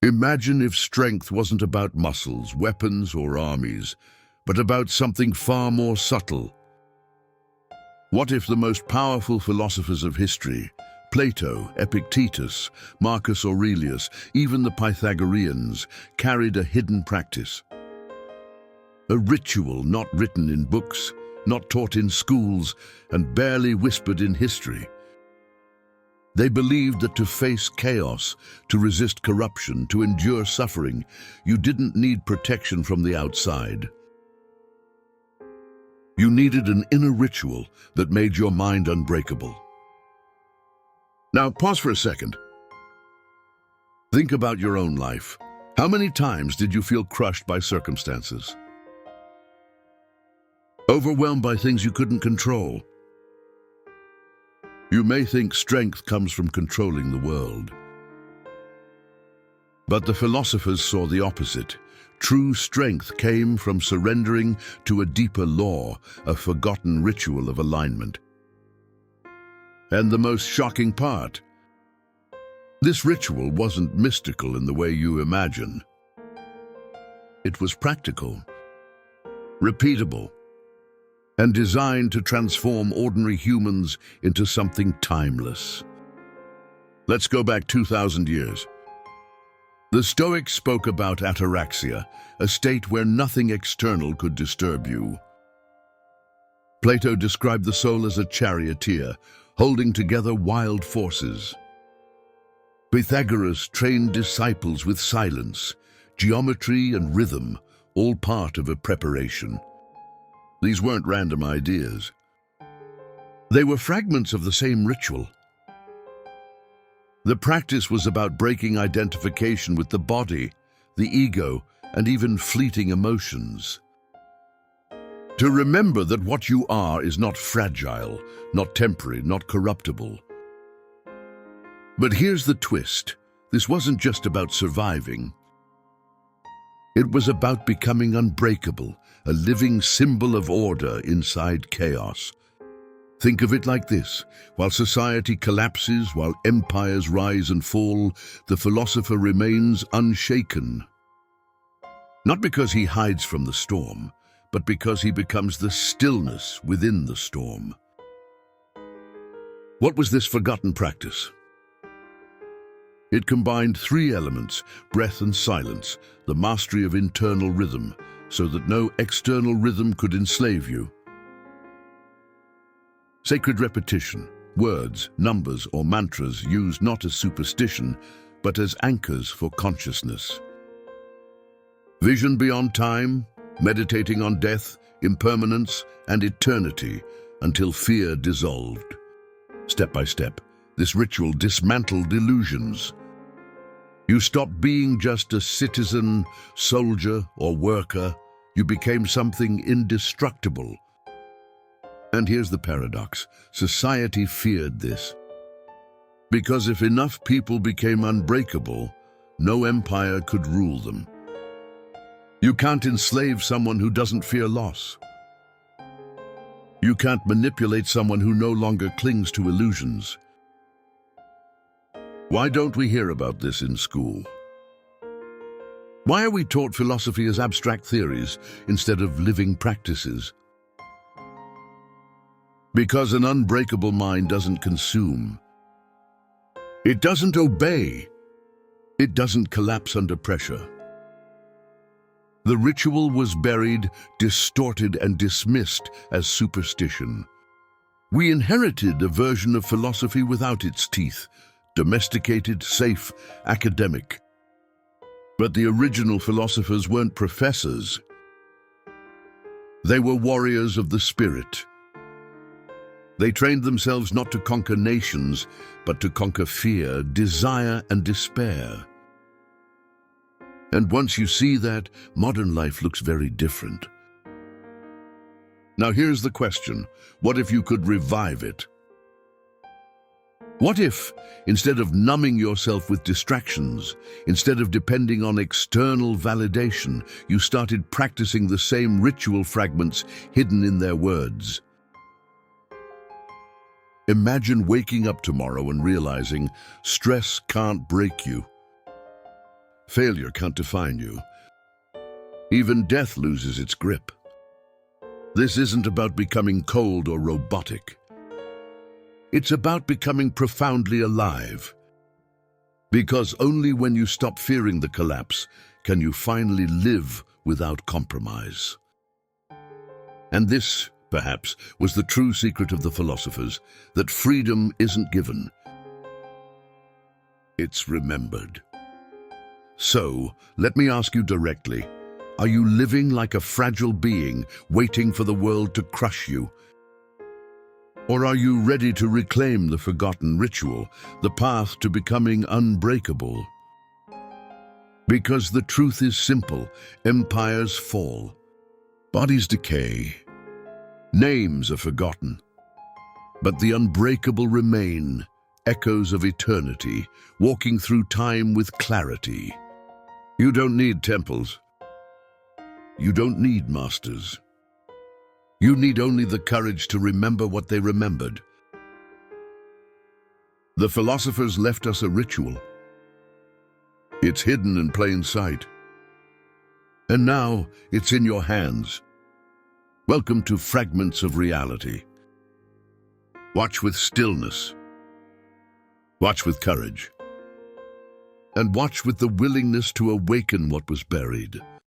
Imagine if strength wasn't about muscles, weapons, or armies, but about something far more subtle. What if the most powerful philosophers of history, Plato, Epictetus, Marcus Aurelius, even the Pythagoreans, carried a hidden practice? A ritual not written in books, not taught in schools, and barely whispered in history. They believed that to face chaos, to resist corruption, to endure suffering, you didn't need protection from the outside. You needed an inner ritual that made your mind unbreakable. Now, pause for a second. Think about your own life. How many times did you feel crushed by circumstances? Overwhelmed by things you couldn't control? You may think strength comes from controlling the world. But the philosophers saw the opposite. True strength came from surrendering to a deeper law, a forgotten ritual of alignment. And the most shocking part, this ritual wasn't mystical in the way you imagine. It was practical, repeatable, and designed to transform ordinary humans into something timeless. Let's go back 2,000 years. The Stoics spoke about ataraxia, a state where nothing external could disturb you. Plato described the soul as a charioteer, holding together wild forces. Pythagoras trained disciples with silence, geometry and rhythm, all part of a preparation. These weren't random ideas. They were fragments of the same ritual. The practice was about breaking identification with the body, the ego, and even fleeting emotions. To remember that what you are is not fragile, not temporary, not corruptible. But here's the twist. This wasn't just about surviving. It was about becoming unbreakable, a living symbol of order inside chaos. Think of it like this. While society collapses, while empires rise and fall, the philosopher remains unshaken. Not because he hides from the storm, but because he becomes the stillness within the storm. What was this forgotten practice? It combined three elements: breath and silence, the mastery of internal rhythm, so that no external rhythm could enslave you. Sacred repetition, words, numbers, or mantras used not as superstition, but as anchors for consciousness. Vision beyond time, meditating on death, impermanence, and eternity until fear dissolved. Step by step, this ritual dismantled illusions. You stopped being just a citizen, soldier, or worker. You became something indestructible. And here's the paradox. Society feared this. Because if enough people became unbreakable, no empire could rule them. You can't enslave someone who doesn't fear loss. You can't manipulate someone who no longer clings to illusions. Why don't we hear about this in school? Why are we taught philosophy as abstract theories instead of living practices? Because an unbreakable mind doesn't consume. It doesn't obey. It doesn't collapse under pressure. The ritual was buried, distorted, and dismissed as superstition. We inherited a version of philosophy without its teeth, domesticated, safe, academic. But the original philosophers weren't professors. They were warriors of the spirit. They trained themselves not to conquer nations, but to conquer fear, desire, and despair. And once you see that, modern life looks very different. Now here's the question. What if you could revive it? What if, instead of numbing yourself with distractions, instead of depending on external validation, you started practicing the same ritual fragments hidden in their words? Imagine waking up tomorrow and realizing stress can't break you. Failure can't define you. Even death loses its grip. This isn't about becoming cold or robotic. It's about becoming profoundly alive. Because only when you stop fearing the collapse can you finally live without compromise. And this, perhaps, was the true secret of the philosophers, that freedom isn't given. It's remembered. So, let me ask you directly, are you living like a fragile being, waiting for the world to crush you? Or are you ready to reclaim the forgotten ritual, the path to becoming unbreakable? Because the truth is simple, empires fall, bodies decay, names are forgotten, but the unbreakable remain, echoes of eternity, walking through time with clarity. You don't need temples. You don't need masters. You need only the courage to remember what they remembered. The philosophers left us a ritual. It's hidden in plain sight. And now it's in your hands. Welcome to Fragments of Reality. Watch with stillness. Watch with courage. And watch with the willingness to awaken what was buried.